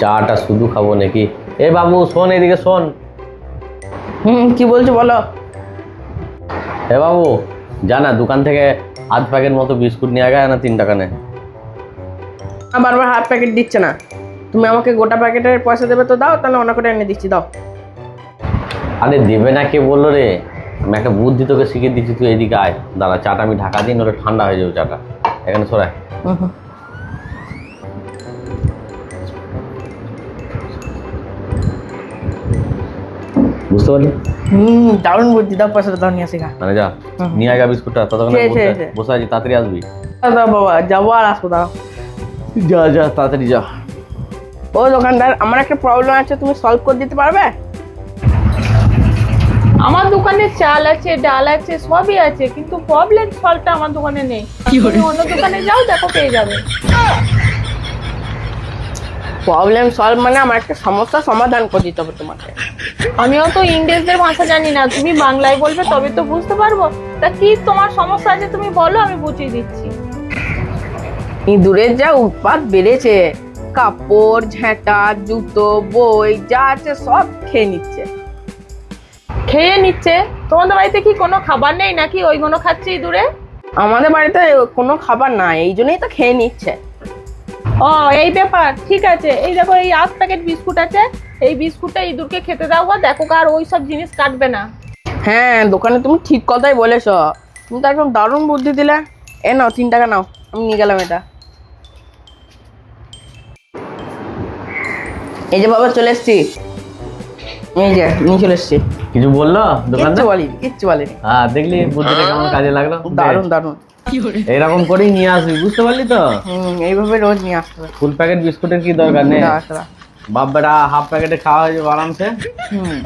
চাটা শুধু খাবো নাকি? এ বাবু শোন, এদিকে শোন। কি বলছো বলো। এ বাবু, জানা দোকান থেকে আধ প্যাকেট মতো বিস্কুট নিয়ে আগে না 3 টাকা নেয়। বারবার হাফ প্যাকেট দিচ্ছে না, তুমি আমাকে গোটা প্যাকেটের পয়সা দেবে তো দাও, তাহলে অনেক করে এনে দিচ্ছি, দাও। আরে দেবে না কে বললো রে? আমি একটা বুদ্ধি তোকে শিখিয়ে দিচ্ছি, তুই এদিকে আয়। দাঁড়া, চাটা আমি ঢাকা দিই, নলে ঠান্ডা হয়ে যাবে চাটা। এখানে সরায়। বুঝতে পারলি? দারুণ বুদ্ধি, দাও পয়সাটা, দাও নিয়ে আসি গা। মানে যা নিয়ে আয় গা বিস্কুটটা, ততক্ষণ ঠিক আছে, ঠিক আছে। বসে আছি, তাড়াতাড়ি আসবি। দাও বাবা, যাবো আর আসবো, দাও। যা যা তাড়াতাড়ি যা। ও দোকানদার, আমার একটা প্রবলেম আছে, তুমি সলভ করে দিতে পারবে? আমার দোকানে চাল আছে, ডাল আছে, সবই আছে, কিন্তু প্রবলেম সলভটা আমার দোকানে নেই। তুমি অন্য দোকানে যাও, দেখো পেয়ে যাবে। প্রবলেম সলভ মানে আমার একটা সমস্যা সমাধান করে দিতে হবে তোমাকে। আমিও তো ইংরেজদের ভাষা জানি না, তুমি বাংলায় বলবে তবে তো বুঝতে পারবো। তা কি তোমার সমস্যা আছে তুমি বলো, আমি বুঝিয়ে দিচ্ছি। ইঁদুরের যা উৎপাত বেড়েছে, কাপড়, ঝেঁটা, জুতো, বই যা আছে সব খেয়ে নিচ্ছে। খেয়ে নিচ্ছে? তোমাদের বাড়িতে কি কোনো খাবার নেই নাকি ওইগুলো খাচ্ছে দূরে? আমাদের বাড়িতে কোনো খাবার নাই, এই জন্যই তো খেয়ে নিচ্ছে। ও এই ব্যাপার, ঠিক আছে। এই দেখো, এই 8 প্যাকেট বিস্কুট আছে, এই বিস্কুটটা ইঁদুরকে খেতে দাও গো, দেখো আর ওই সব জিনিস কাটবে না। হ্যাঁ, দোকানে তুমি ঠিক কথাই বলেছ, তুমি তো একদম দারুণ বুদ্ধি দিলে। এ নাও 3 টাকা নাও, আমি নিয়ে গেলাম এটা। এই যে বাবা চলে এসছি, এই যে নিয়ে চলে এসছি। কিছু বললো দোকানদার? কিচ্ছু বলিনি। হ্যাঁ, দেখলি বুদ্ধিটা কেমন কাজে লাগলো? দারুণ দারুণ। এইরকম করেই নিয়ে আসবি, বুঝতে পারলি তো? এইভাবে রোজ নিয়ে আসতে হবে। ফুল প্যাকেট বিস্কুটের কি দরকার নেই। দাঁড়া, দাঁড়া। বাপ বেটা হাফ প্যাকেটে খাওয়া হয়ে যাবে আরামসে। হুম